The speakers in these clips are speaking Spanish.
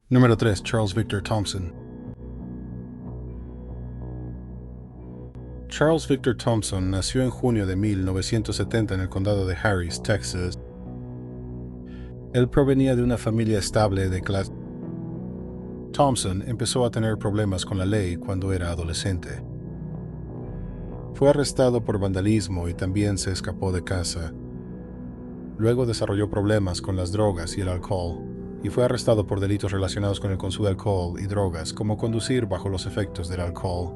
Número 3. Charles Victor Thompson. Charles Victor Thompson nació en junio de 1970 en el condado de Harris, Texas. Él provenía de una familia estable de clase. Thompson empezó a tener problemas con la ley cuando era adolescente. Fue arrestado por vandalismo y también se escapó de casa. Luego desarrolló problemas con las drogas y el alcohol, y fue arrestado por delitos relacionados con el consumo de alcohol y drogas, como conducir bajo los efectos del alcohol.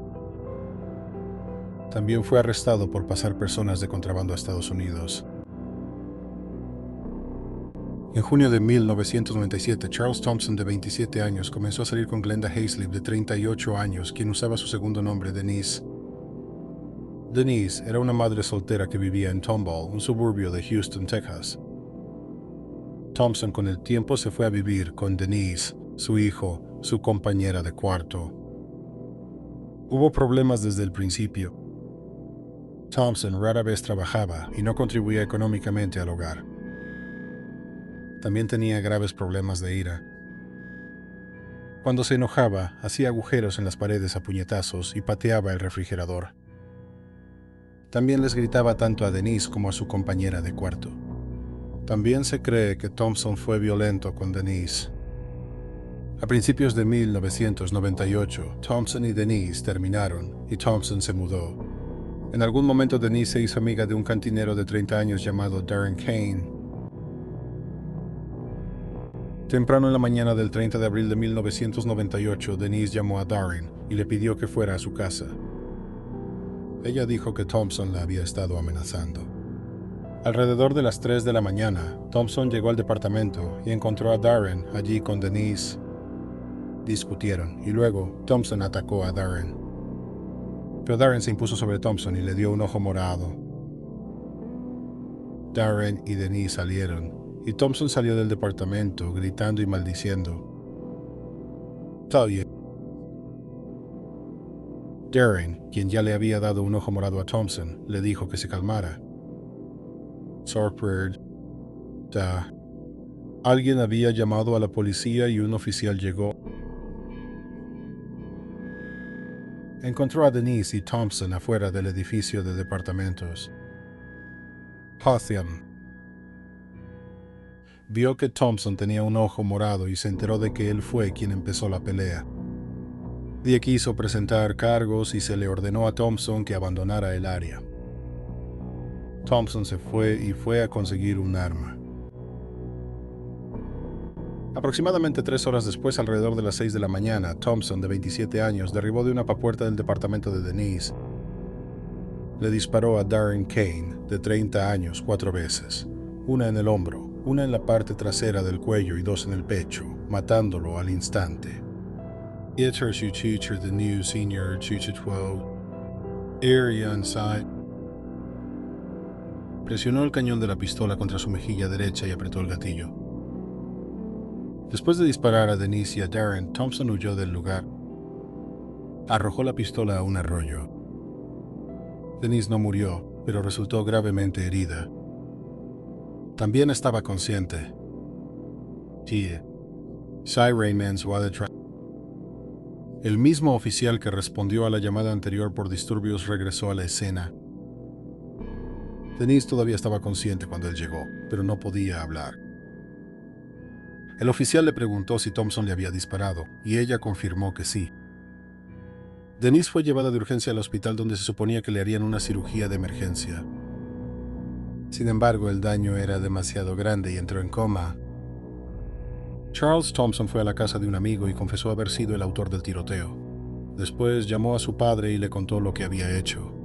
También fue arrestado por pasar personas de contrabando a Estados Unidos. En junio de 1997, Charles Thompson, de 27 años, comenzó a salir con Glenda Hayslip, de 38 años, quien usaba su segundo nombre, Denise. Denise era una madre soltera que vivía en Tomball, un suburbio de Houston, Texas. Thompson con el tiempo se fue a vivir con Denise, su hijo, su compañera de cuarto. Hubo problemas desde el principio. Thompson rara vez trabajaba y no contribuía económicamente al hogar. También tenía graves problemas de ira. Cuando se enojaba, hacía agujeros en las paredes a puñetazos y pateaba el refrigerador. También les gritaba tanto a Denise como a su compañera de cuarto. También se cree que Thompson fue violento con Denise. A principios de 1998, Thompson y Denise terminaron y Thompson se mudó. En algún momento Denise se hizo amiga de un cantinero de 30 años llamado Darren Kane. Temprano en la mañana del 30 de abril de 1998, Denise llamó a Darren y le pidió que fuera a su casa. Ella dijo que Thompson la había estado amenazando. Alrededor de las 3 de la mañana, Thompson llegó al departamento y encontró a Darren allí con Denise. Discutieron y luego Thompson atacó a Darren. Pero Darren se impuso sobre Thompson y le dio un ojo morado. Darren y Denise salieron y Thompson salió del departamento gritando y maldiciendo. Darren, quien ya le había dado un ojo morado a Thompson, le dijo que se calmara. Sorpresa. Alguien había llamado a la policía y un oficial llegó. Encontró a Denise y Thompson afuera del edificio de departamentos. Hawthorne vio que Thompson tenía un ojo morado y se enteró de que él fue quien empezó la pelea. Y quiso presentar cargos y se le ordenó a Thompson que abandonara el área. Thompson se fue y fue a conseguir un arma. Aproximadamente 3 horas después, alrededor de las 6 de la mañana, Thompson, de 27 años, derribó de una papuerta del departamento de Denise. Le disparó a Darren Kane, de 30 años, 4 veces. Una en el hombro, una en la parte trasera del cuello y 2 en el pecho, matándolo al instante. The new senior 212 area inside. Presionó el cañón de la pistola contra su mejilla derecha y apretó el gatillo. Después de disparar a Denise y a Darren, Thompson huyó del lugar. Arrojó la pistola a un arroyo. Denise no murió, pero resultó gravemente herida. También estaba consciente. El mismo oficial que respondió a la llamada anterior por disturbios regresó a la escena. Denise todavía estaba consciente cuando él llegó, pero no podía hablar. El oficial le preguntó si Thompson le había disparado, y ella confirmó que sí. Denise fue llevada de urgencia al hospital donde se suponía que le harían una cirugía de emergencia. Sin embargo, el daño era demasiado grande y entró en coma. Charles Thompson fue a la casa de un amigo y confesó haber sido el autor del tiroteo. Después llamó a su padre y le contó lo que había hecho.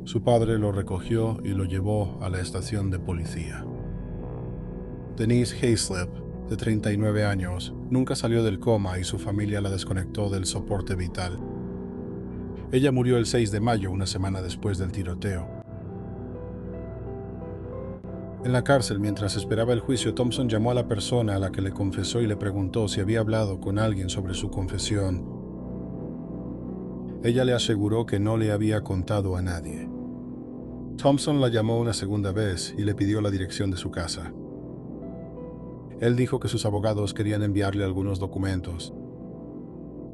Su padre lo recogió y lo llevó a la estación de policía. Denise Hayslip, de 39 años, nunca salió del coma y su familia la desconectó del soporte vital. Ella murió el 6 de mayo, una semana después del tiroteo. En la cárcel, mientras esperaba el juicio, Thompson llamó a la persona a la que le confesó y le preguntó si había hablado con alguien sobre su confesión. Ella le aseguró que no le había contado a nadie. Thompson la llamó una segunda vez y le pidió la dirección de su casa. Él dijo que sus abogados querían enviarle algunos documentos.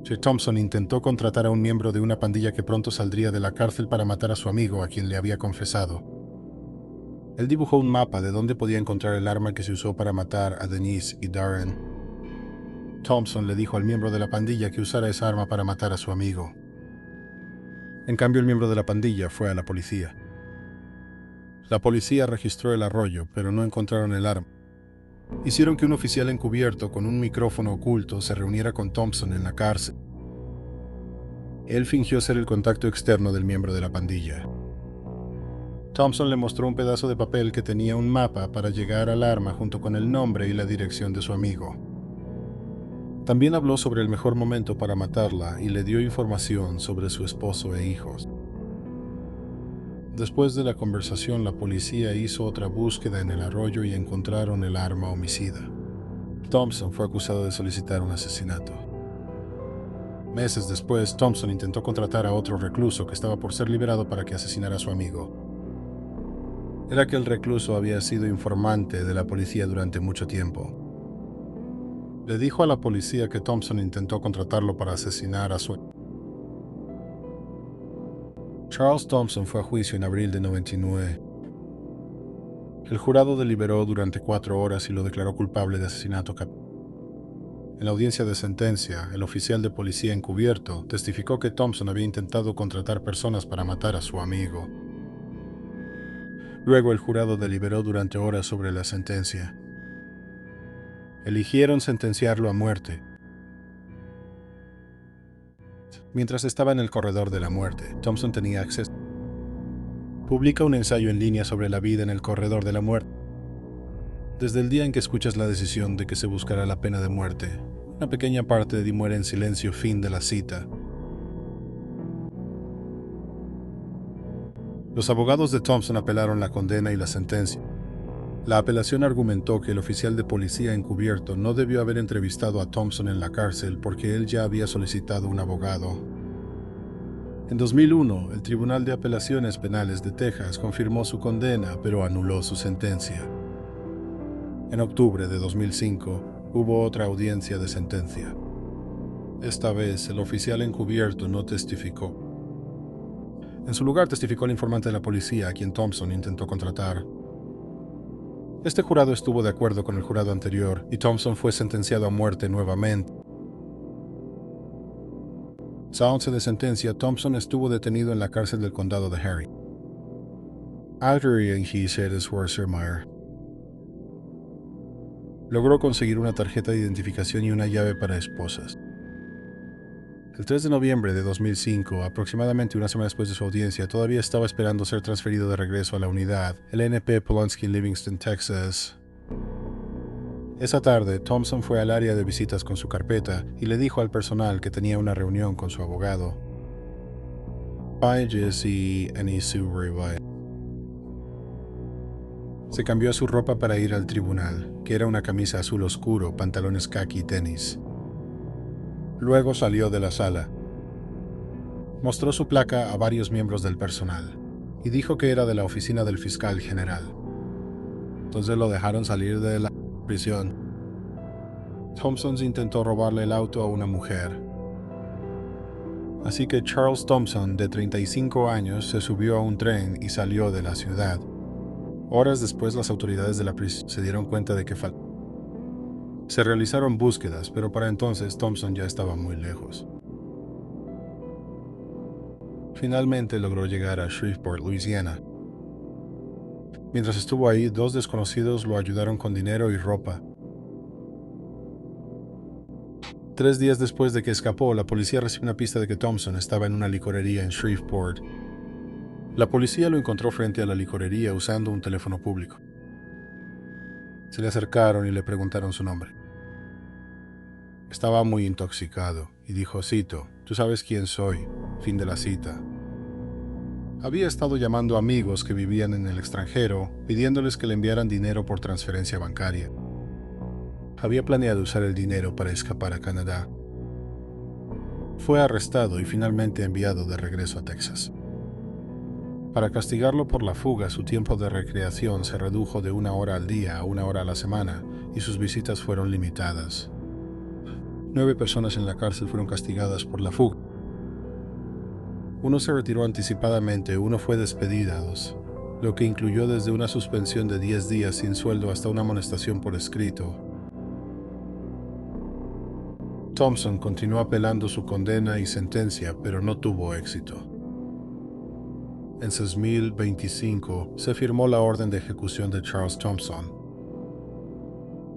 Sir Thompson intentó contratar a un miembro de una pandilla que pronto saldría de la cárcel para matar a su amigo, a quien le había confesado. Él dibujó un mapa de dónde podía encontrar el arma que se usó para matar a Denise y Darren. Thompson le dijo al miembro de la pandilla que usara esa arma para matar a su amigo. En cambio, el miembro de la pandilla fue a la policía. La policía registró el arroyo, pero no encontraron el arma. Hicieron que un oficial encubierto con un micrófono oculto se reuniera con Thompson en la cárcel. Él fingió ser el contacto externo del miembro de la pandilla. Thompson le mostró un pedazo de papel que tenía un mapa para llegar al arma junto con el nombre y la dirección de su amigo. También habló sobre el mejor momento para matarla y le dio información sobre su esposo e hijos. Después de la conversación, la policía hizo otra búsqueda en el arroyo y encontraron el arma homicida. Thompson fue acusado de solicitar un asesinato. Meses después, Thompson intentó contratar a otro recluso que estaba por ser liberado para que asesinara a su amigo. Era que el recluso había sido informante de la policía durante mucho tiempo. Le dijo a la policía que Thompson intentó contratarlo para asesinar a su... Charles Thompson fue a juicio en abril de 99. El jurado deliberó durante 4 horas y lo declaró culpable de asesinato capital. En la audiencia de sentencia, el oficial de policía encubierto testificó que Thompson había intentado contratar personas para matar a su amigo. Luego el jurado deliberó durante horas sobre la sentencia. Eligieron sentenciarlo a muerte. Mientras estaba en el corredor de la muerte, Thompson tenía acceso. Publica un ensayo en línea sobre la vida en el corredor de la muerte. Desde el día en que escuchas la decisión de que se buscará la pena de muerte, una pequeña parte de ti muere en silencio. Fin de la cita. Los abogados de Thompson apelaron la condena y la sentencia. La apelación argumentó que el oficial de policía encubierto no debió haber entrevistado a Thompson en la cárcel porque él ya había solicitado un abogado. En 2001, el Tribunal de Apelaciones Penales de Texas confirmó su condena, pero anuló su sentencia. En octubre de 2005, hubo otra audiencia de sentencia. Esta vez, el oficial encubierto no testificó. En su lugar testificó el informante de la policía, a quien Thompson intentó contratar. Este jurado estuvo de acuerdo con el jurado anterior y Thompson fue sentenciado a muerte nuevamente. Sábado de sentencia, Thompson estuvo detenido en la cárcel del condado de Harry. Logró conseguir una tarjeta de identificación y una llave para esposas. El 3 de noviembre de 2005, aproximadamente una semana después de su audiencia, todavía estaba esperando ser transferido de regreso a la unidad, el NP Polonsky en Livingston, Texas. Esa tarde, Thompson fue al área de visitas con su carpeta y le dijo al personal que tenía una reunión con su abogado. Se cambió su ropa para ir al tribunal, que era una camisa azul oscuro, pantalones caqui y tenis. Luego salió de la sala. Mostró su placa a varios miembros del personal y dijo que era de la oficina del fiscal general. Entonces lo dejaron salir de la prisión. Thompson intentó robarle el auto a una mujer. Así que Charles Thompson, de 35 años, se subió a un tren y salió de la ciudad. Horas después, las autoridades de la prisión se dieron cuenta de que se realizaron búsquedas, pero para entonces Thompson ya estaba muy lejos. Finalmente logró llegar a Shreveport, Louisiana. Mientras estuvo ahí, 2 desconocidos lo ayudaron con dinero y ropa. 3 días después de que escapó, la policía recibió una pista de que Thompson estaba en una licorería en Shreveport. La policía lo encontró frente a la licorería usando un teléfono público. Se le acercaron y le preguntaron su nombre. Estaba muy intoxicado y dijo, cito, «Tú sabes quién soy». Fin de la cita. Había estado llamando a amigos que vivían en el extranjero, pidiéndoles que le enviaran dinero por transferencia bancaria. Había planeado usar el dinero para escapar a Canadá. Fue arrestado y finalmente enviado de regreso a Texas. Para castigarlo por la fuga, su tiempo de recreación se redujo de 1 hora al día a 1 hora a la semana, y sus visitas fueron limitadas. 9 personas en la cárcel fueron castigadas por la fuga. Uno se retiró anticipadamente, uno fue despedido, lo que incluyó desde una suspensión de 10 días sin sueldo hasta una amonestación por escrito. Thompson continuó apelando su condena y sentencia, pero no tuvo éxito. En 2025 se firmó la orden de ejecución de Charles Thompson.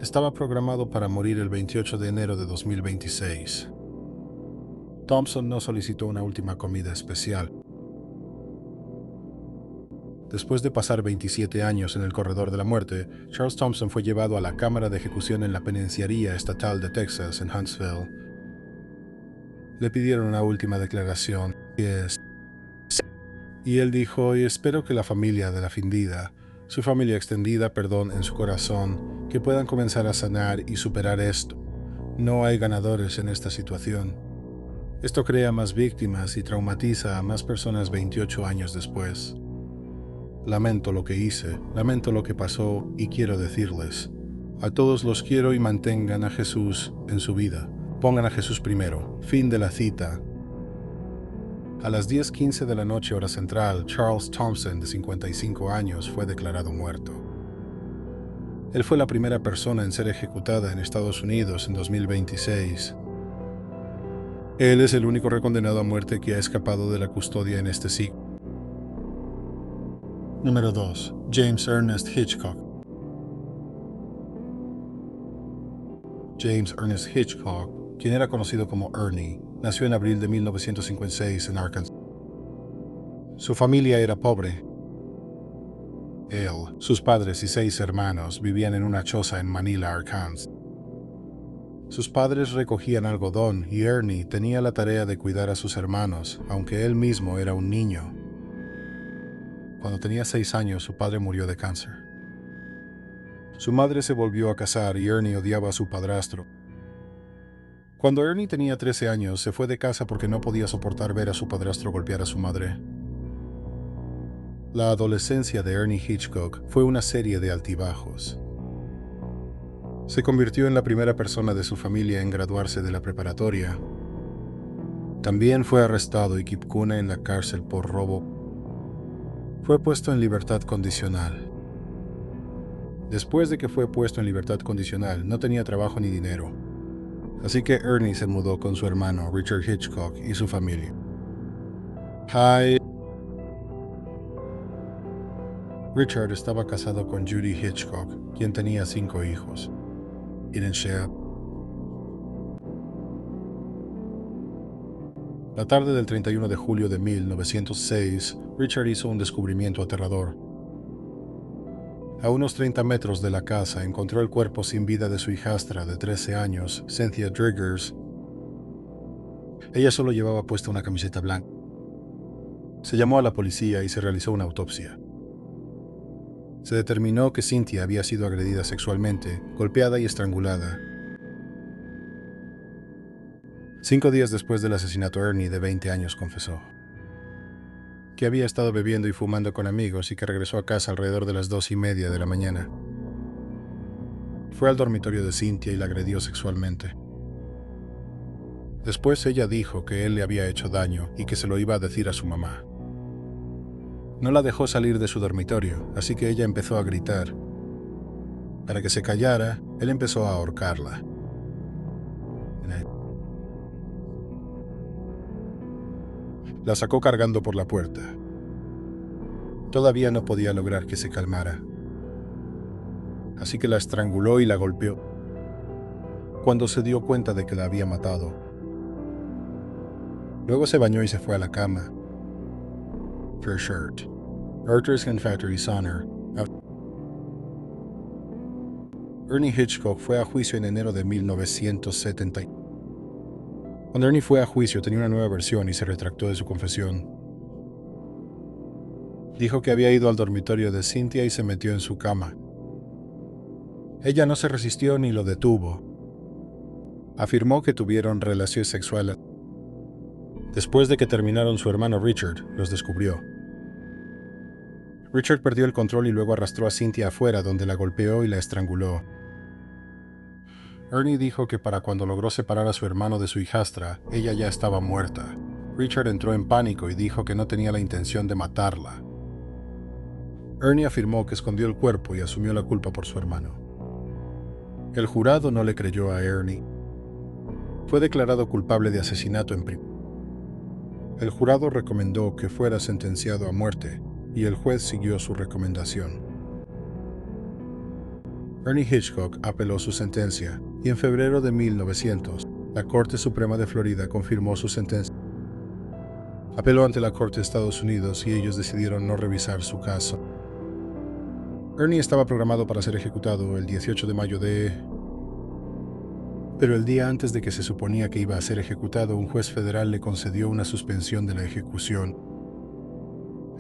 Estaba programado para morir el 28 de enero de 2026. Thompson no solicitó una última comida especial. Después de pasar 27 años en el corredor de la muerte, Charles Thompson fue llevado a la cámara de ejecución en la penitenciaría estatal de Texas, en Huntsville. Le pidieron una última declaración, y él dijo: y espero que la familia de la fundida, su familia extendida, en su corazón, que puedan comenzar a sanar y superar esto. No hay ganadores en esta situación. Esto crea más víctimas y traumatiza a más personas 28 años después. Lamento lo que hice, lamento lo que pasó y quiero decirles: a todos los quiero y mantengan a Jesús en su vida. Pongan a Jesús primero. Fin de la cita. A las 10:15 de la noche hora central, Charles Thompson, de 55 años, fue declarado muerto. Él fue la primera persona en ser ejecutada en Estados Unidos en 2026. Él es el único recondenado a muerte que ha escapado de la custodia en este siglo. Número 2. James Ernest Hitchcock. James Ernest Hitchcock, quien era conocido como Ernie, nació en abril de 1956 en Arkansas. Su familia era pobre. Él, sus padres y 6 hermanos vivían en una choza en Manila, Arkansas. Sus padres recogían algodón y Ernie tenía la tarea de cuidar a sus hermanos, aunque él mismo era un niño. Cuando tenía 6 años, su padre murió de cáncer. Su madre se volvió a casar y Ernie odiaba a su padrastro. Cuando Ernie tenía 13 años, se fue de casa porque no podía soportar ver a su padrastro golpear a su madre. La adolescencia de Ernie Hitchcock fue una serie de altibajos. Se convirtió en la primera persona de su familia en graduarse de la preparatoria. También fue arrestado y quipcuna en la cárcel por robo. Fue puesto en libertad condicional. Después de que fue puesto en libertad condicional, no tenía trabajo ni dinero. Así que Ernie se mudó con su hermano Richard Hitchcock y su familia. Richard estaba casado con Judy Hitchcock, quien tenía 5 hijos. La tarde del 31 de julio de 1906, Richard hizo un descubrimiento aterrador. A unos 30 metros de la casa encontró el cuerpo sin vida de su hijastra de 13 años, Cynthia Driggers. Ella solo llevaba puesta una camiseta blanca. Se llamó a la policía y se realizó una autopsia. Se determinó que Cynthia había sido agredida sexualmente, golpeada y estrangulada. 5 días después del asesinato, Ernie, de 20 años, confesó que había estado bebiendo y fumando con amigos y que regresó a casa alrededor de las 2:30 de la mañana. Fue al dormitorio de Cynthia y la agredió sexualmente. Después ella dijo que él le había hecho daño y que se lo iba a decir a su mamá. No la dejó salir de su dormitorio, así que ella empezó a gritar. Para que se callara, él empezó a ahorcarla. La sacó cargando por la puerta. Todavía no podía lograr que se calmara. Así que la estranguló y la golpeó. Cuando se dio cuenta de que la había matado, luego se bañó y se fue a la cama. Fair shirt. Arthur's and Factory Sonner. Ernie Hitchcock fue a juicio en enero de 1970. Cuando Ernie fue a juicio tenía una nueva versión y se retractó de su confesión. Dijo que había ido al dormitorio de Cynthia y se metió en su cama. Ella no se resistió ni lo detuvo. Afirmó que tuvieron relaciones sexuales. Después de que terminaron, su hermano Richard los descubrió. Richard perdió el control y luego arrastró a Cynthia afuera, donde la golpeó y la estranguló. Ernie dijo que para cuando logró separar a su hermano de su hijastra, ella ya estaba muerta. Richard entró en pánico y dijo que no tenía la intención de matarla. Ernie afirmó que escondió el cuerpo y asumió la culpa por su hermano. El jurado no le creyó a Ernie. Fue declarado culpable de asesinato en primer grado. El jurado recomendó que fuera sentenciado a muerte y el juez siguió su recomendación. Ernie Hitchcock apeló su sentencia y en febrero de 1900, la Corte Suprema de Florida confirmó su sentencia. Apeló ante la Corte de Estados Unidos y ellos decidieron no revisar su caso. Ernie estaba programado para ser ejecutado el 18 de mayo pero el día antes de que se suponía que iba a ser ejecutado, un juez federal le concedió una suspensión de la ejecución.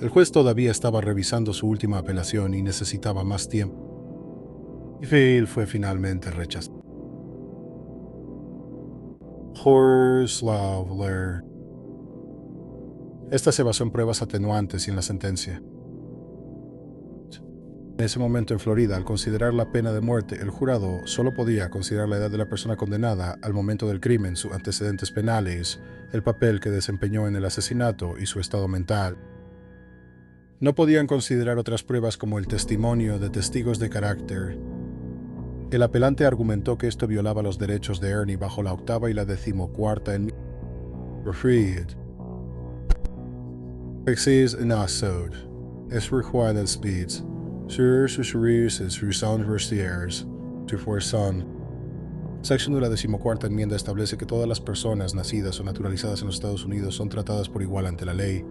El juez todavía estaba revisando su última apelación y necesitaba más tiempo. Y Phil fue finalmente rechazado. Horslawler. Esta se basó en pruebas atenuantes y en la sentencia. En ese momento en Florida, al considerar la pena de muerte, el jurado solo podía considerar la edad de la persona condenada al momento del crimen, sus antecedentes penales, el papel que desempeñó en el asesinato y su estado mental. No podían considerar otras pruebas como el testimonio de testigos de carácter. El apelante argumentó que esto violaba los derechos de Ernie bajo la 8ª y la 14ª enmienda. Exis nasod. Es required speeds. Sur sus sus Sección de la 14ª enmienda establece que todas las personas nacidas o naturalizadas en los Estados Unidos son tratadas por igual ante la ley.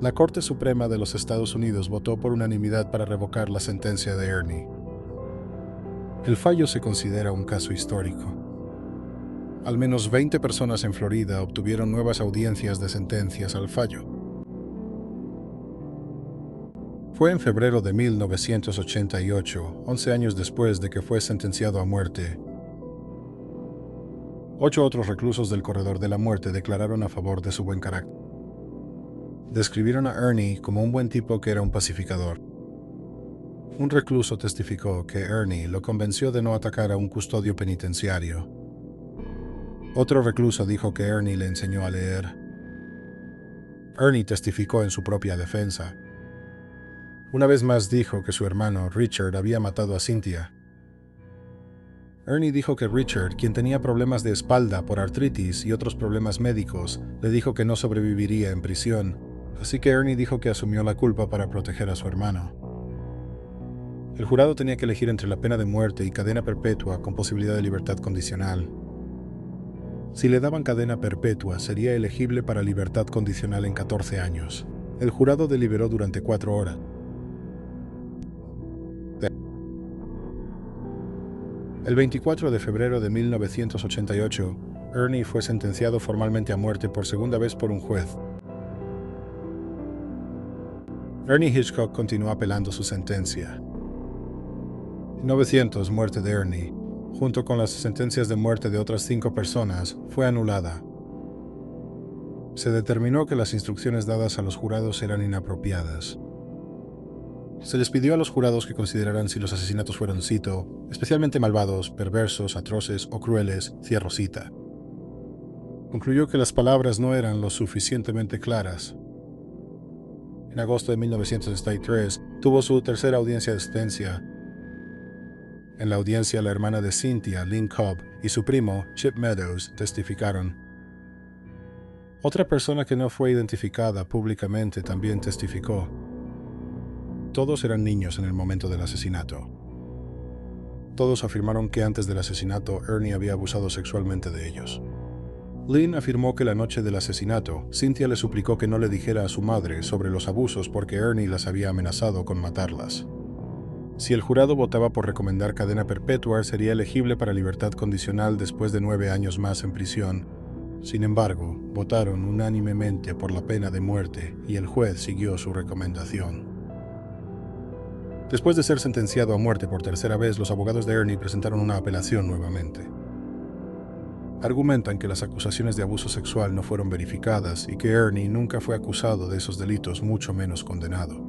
La Corte Suprema de los Estados Unidos votó por unanimidad para revocar la sentencia de Ernie. El fallo se considera un caso histórico. Al menos 20 personas en Florida obtuvieron nuevas audiencias de sentencias al fallo. Fue en febrero de 1988, 11 años después de que fue sentenciado a muerte. 8 otros reclusos del corredor de la muerte declararon a favor de su buen carácter. Describieron a Ernie como un buen tipo que era un pacificador. Un recluso testificó que Ernie lo convenció de no atacar a un custodio penitenciario. Otro recluso dijo que Ernie le enseñó a leer. Ernie testificó en su propia defensa. Una vez más dijo que su hermano, Richard, había matado a Cynthia. Ernie dijo que Richard, quien tenía problemas de espalda por artritis y otros problemas médicos, le dijo que no sobreviviría en prisión, así que Ernie dijo que asumió la culpa para proteger a su hermano. El jurado tenía que elegir entre la pena de muerte y cadena perpetua con posibilidad de libertad condicional. Si le daban cadena perpetua, sería elegible para libertad condicional en 14 años. El jurado deliberó durante 4 horas. El 24 de febrero de 1988, Ernie fue sentenciado formalmente a muerte por segunda vez por un juez. Ernie Hitchcock continuó apelando su sentencia. En 1900, muerte de Ernie, junto con las sentencias de muerte de otras 5 personas, fue anulada. Se determinó que las instrucciones dadas a los jurados eran inapropiadas. Se les pidió a los jurados que consideraran si los asesinatos fueron, cito, especialmente malvados, perversos, atroces o crueles, cierro cita. Concluyó que las palabras no eran lo suficientemente claras. En agosto de 1963, tuvo su tercera audiencia de sentencia. En la audiencia, la hermana de Cynthia, Lynn Cobb, y su primo, Chip Meadows, testificaron. Otra persona que no fue identificada públicamente también testificó. Todos eran niños en el momento del asesinato. Todos afirmaron que antes del asesinato Ernie había abusado sexualmente de ellos. Lynn afirmó que la noche del asesinato, Cynthia le suplicó que no le dijera a su madre sobre los abusos porque Ernie las había amenazado con matarlas. Si el jurado votaba por recomendar cadena perpetua, sería elegible para libertad condicional después de 9 años más en prisión. Sin embargo, votaron unánimemente por la pena de muerte y el juez siguió su recomendación. Después de ser sentenciado a muerte por tercera vez, los abogados de Ernie presentaron una apelación nuevamente. Argumentan que las acusaciones de abuso sexual no fueron verificadas y que Ernie nunca fue acusado de esos delitos, mucho menos condenado.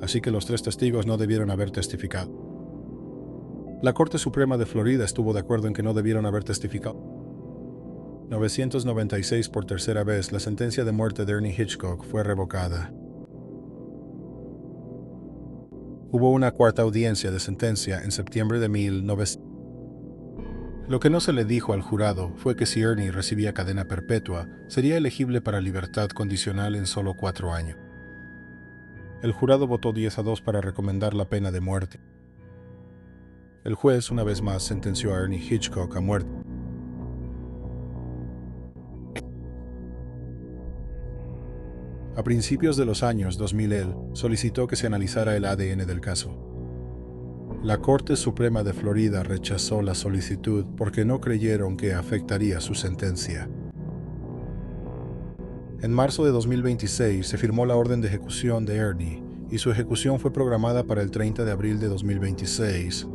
Así que los 3 testigos no debieron haber testificado. La Corte Suprema de Florida estuvo de acuerdo en que no debieron haber testificado. 996 por tercera vez, la sentencia de muerte de Ernie Hitchcock fue revocada. Hubo una cuarta audiencia de sentencia en septiembre de 1900. Lo que no se le dijo al jurado fue que si Ernie recibía cadena perpetua, sería elegible para libertad condicional en solo 4 años. El jurado votó 10-2 para recomendar la pena de muerte. El juez, una vez más, sentenció a Ernie Hitchcock a muerte. A principios de los años 2000, él solicitó que se analizara el ADN del caso. La Corte Suprema de Florida rechazó la solicitud porque no creyeron que afectaría su sentencia. En marzo de 2026 se firmó la orden de ejecución de Ernie y su ejecución fue programada para el 30 de abril de 2026.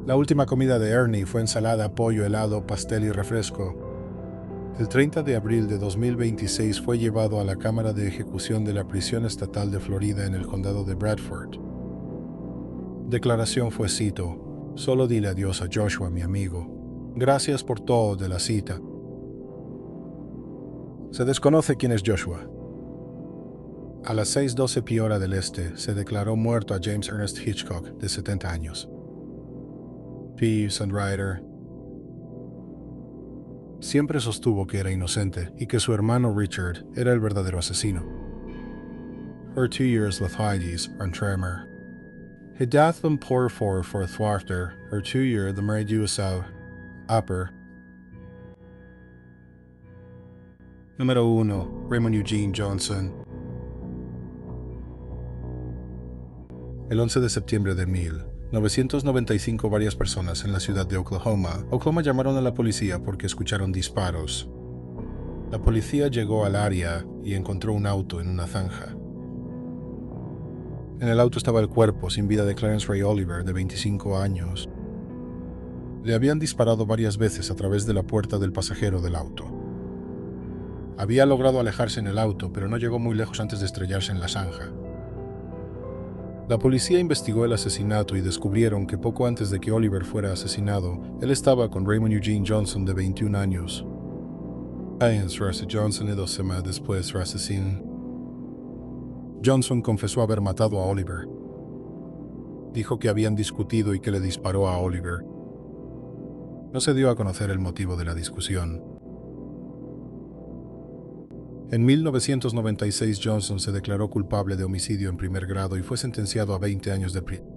La última comida de Ernie fue ensalada, pollo, helado, pastel y refresco. El 30 de abril de 2026 fue llevado a la cámara de ejecución de la prisión estatal de Florida en el condado de Bradford. Declaración fue, cito: "Solo dile adiós a Joshua, mi amigo. Gracias por todo de la cita". Se desconoce quién es Joshua. A las 6:12 p.h. del este, se declaró muerto a James Ernest Hitchcock, de 70 años. Peace and Ryder siempre sostuvo que era inocente y que su hermano Richard era el verdadero asesino. Her 2 years with Heidi's on tremor. He dath them poor for thwarter, her 2 year the married USA upper. Número 1. Raymond Eugene Johnson. El 11 de septiembre de 1995, varias personas en la ciudad de Oklahoma, llamaron a la policía porque escucharon disparos. La policía llegó al área y encontró un auto en una zanja. En el auto estaba el cuerpo sin vida de Clarence Ray Oliver, de 25 años. Le habían disparado varias veces a través de la puerta del pasajero del auto. Había logrado alejarse en el auto, pero no llegó muy lejos antes de estrellarse en la zanja. La policía investigó el asesinato y descubrieron que poco antes de que Oliver fuera asesinado, él estaba con Raymond Eugene Johnson, de 21 años. Años Johnson y 2 semanas después asesino. Johnson confesó haber matado a Oliver. Dijo que habían discutido y que le disparó a Oliver. No se dio a conocer el motivo de la discusión. En 1996, Johnson se declaró culpable de homicidio en primer grado y fue sentenciado a 20 años de prisión.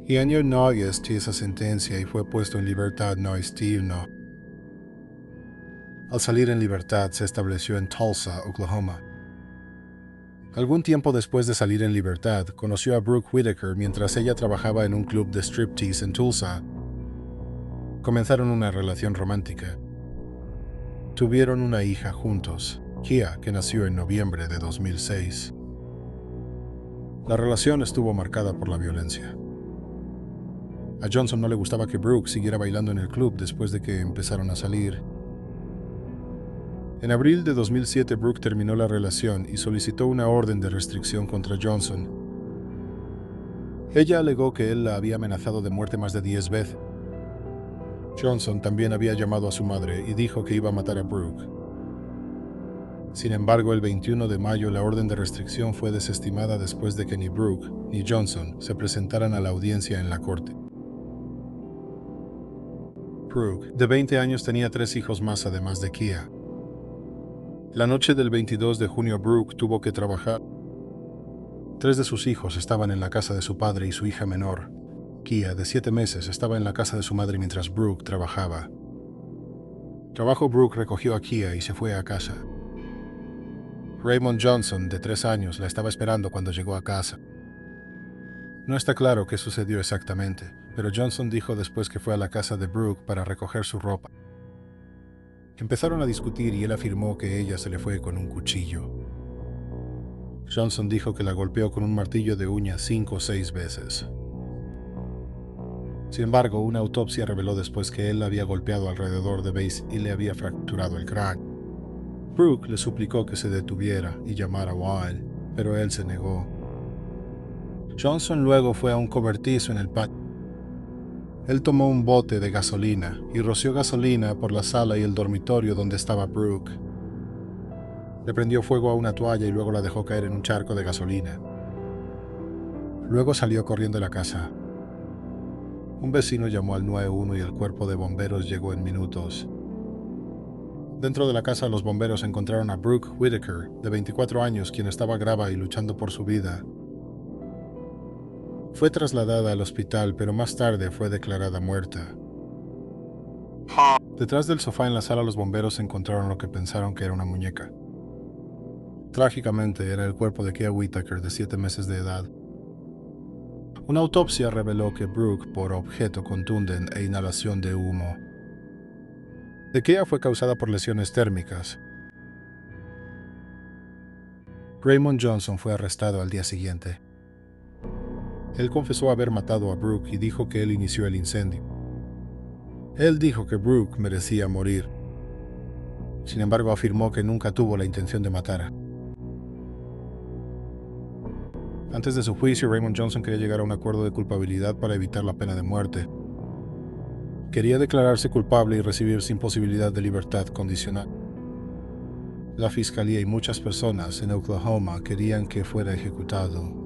Y año no esa sentencia y fue puesto en libertad no. Al salir en libertad, se estableció en Tulsa, Oklahoma. Algún tiempo después de salir en libertad, conoció a Brooke Whitaker mientras ella trabajaba en un club de striptease en Tulsa. Comenzaron una relación romántica. Tuvieron una hija juntos, Kia, que nació en noviembre de 2006. La relación estuvo marcada por la violencia. A Johnson no le gustaba que Brooke siguiera bailando en el club después de que empezaron a salir. En abril de 2007, Brooke terminó la relación y solicitó una orden de restricción contra Johnson. Ella alegó que él la había amenazado de muerte más de 10 veces. Johnson también había llamado a su madre y dijo que iba a matar a Brooke. Sin embargo, el 21 de mayo la orden de restricción fue desestimada después de que ni Brooke ni Johnson se presentaran a la audiencia en la corte. Brooke, de 20 años, tenía 3 hijos más además de Kia. La noche del 22 de junio, Brooke tuvo que trabajar. 3 de sus hijos estaban en la casa de su padre y su hija menor, Kia, de 7 meses, estaba en la casa de su madre mientras Brooke trabajaba. Brooke recogió a Kia y se fue a casa. Raymond Johnson, de 3 años, la estaba esperando cuando llegó a casa. No está claro qué sucedió exactamente, pero Johnson dijo después que fue a la casa de Brooke para recoger su ropa. Empezaron a discutir y él afirmó que ella se le fue con un cuchillo. Johnson dijo que la golpeó con un martillo de uña 5 o 6 veces. Sin embargo, una autopsia reveló después que él la había golpeado alrededor de 20 y le había fracturado el cráneo. Brooke le suplicó que se detuviera y llamara a Wild, pero él se negó. Johnson luego fue a un cobertizo en el patio. Él tomó un bote de gasolina y roció gasolina por la sala y el dormitorio donde estaba Brooke. Le prendió fuego a una toalla y luego la dejó caer en un charco de gasolina. Luego salió corriendo de la casa. Un vecino llamó al 911 y el cuerpo de bomberos llegó en minutos. Dentro de la casa, los bomberos encontraron a Brooke Whitaker, de 24 años, quien estaba grave y luchando por su vida. Fue trasladada al hospital, pero más tarde fue declarada muerta. Detrás del sofá en la sala, los bomberos encontraron lo que pensaron que era una muñeca. Trágicamente, era el cuerpo de Kea Whitaker, de 7 meses de edad. Una autopsia reveló que Brooke por objeto contundente e inhalación de humo. De Kea fue causada por lesiones térmicas. Raymond Johnson fue arrestado al día siguiente. Él confesó haber matado a Brooke y dijo que él inició el incendio. Él dijo que Brooke merecía morir. Sin embargo, afirmó que nunca tuvo la intención de matarla. Antes de su juicio, Raymond Johnson quería llegar a un acuerdo de culpabilidad para evitar la pena de muerte. Quería declararse culpable y recibir sin posibilidad de libertad condicional. La fiscalía y muchas personas en Oklahoma querían que fuera ejecutado.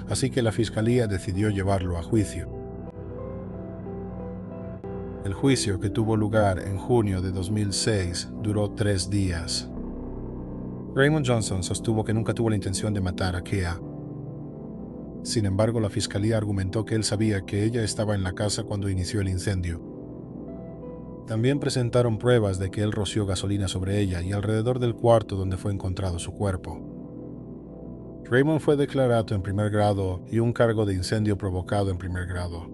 Así que la fiscalía decidió llevarlo a juicio. El juicio, que tuvo lugar en junio de 2006, duró 3 días. Raymond Johnson sostuvo que nunca tuvo la intención de matar a Kea. Sin embargo, la fiscalía argumentó que él sabía que ella estaba en la casa cuando inició el incendio. También presentaron pruebas de que él roció gasolina sobre ella y alrededor del cuarto donde fue encontrado su cuerpo. Raymond fue declarado en primer grado y un cargo de incendio provocado en primer grado.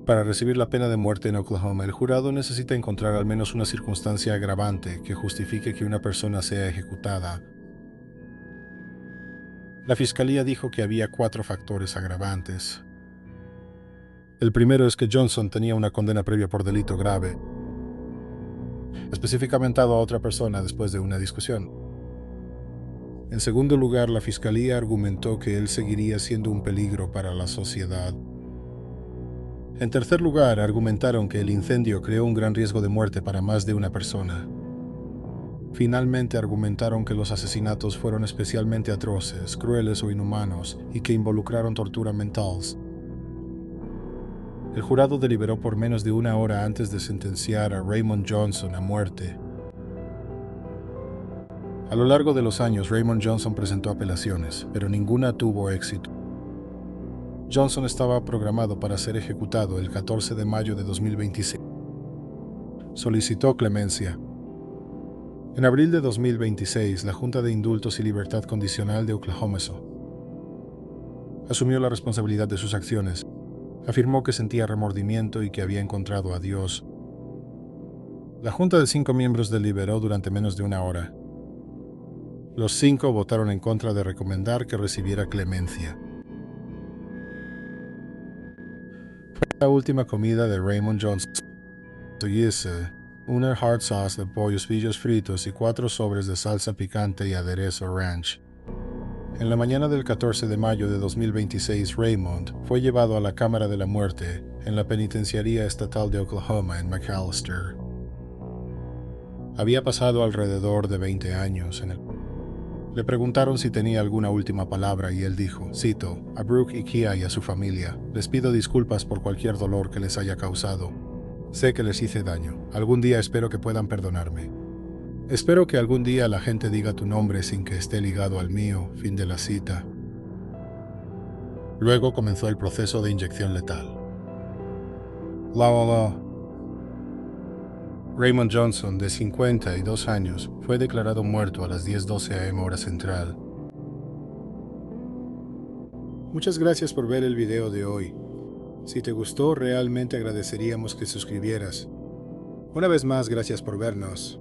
Para recibir la pena de muerte en Oklahoma, el jurado necesita encontrar al menos una circunstancia agravante que justifique que una persona sea ejecutada. La fiscalía dijo que había 4 factores agravantes. El primero es que Johnson tenía una condena previa por delito grave, específicamente a otra persona después de una discusión. En segundo lugar, la fiscalía argumentó que él seguiría siendo un peligro para la sociedad. En tercer lugar, argumentaron que el incendio creó un gran riesgo de muerte para más de una persona. Finalmente, argumentaron que los asesinatos fueron especialmente atroces, crueles o inhumanos y que involucraron tortura mental. El jurado deliberó por menos de 1 hora antes de sentenciar a Raymond Johnson a muerte. A lo largo de los años, Raymond Johnson presentó apelaciones, pero ninguna tuvo éxito. Johnson estaba programado para ser ejecutado el 14 de mayo de 2026. Solicitó clemencia. En abril de 2026, la Junta de Indultos y Libertad Condicional de Oklahoma asumió la responsabilidad de sus acciones. Afirmó que sentía remordimiento y que había encontrado a Dios. La Junta de 5 miembros deliberó durante menos de 1 hora. Los 5 votaron en contra de recomendar que recibiera clemencia. La última comida de Raymond Johnson una hard sauce de pollos pillos fritos y 4 sobres de salsa picante y aderezo ranch. En la mañana del 14 de mayo de 2026, Raymond fue llevado a la Cámara de la Muerte en la Penitenciaría Estatal de Oklahoma en McAlester. Había pasado alrededor de 20 años en el... Le preguntaron si tenía alguna última palabra y él dijo, cito, a Brooke y Kea y a su familia, les pido disculpas por cualquier dolor que les haya causado. Sé que les hice daño. Algún día espero que puedan perdonarme. Espero que algún día la gente diga tu nombre sin que esté ligado al mío. Fin de la cita. Luego comenzó el proceso de inyección letal. Raymond Johnson, de 52 años, fue declarado muerto a las 10:12 a.m. hora central. Muchas gracias por ver el video de hoy. Si te gustó, realmente agradeceríamos que suscribieras. Una vez más, gracias por vernos.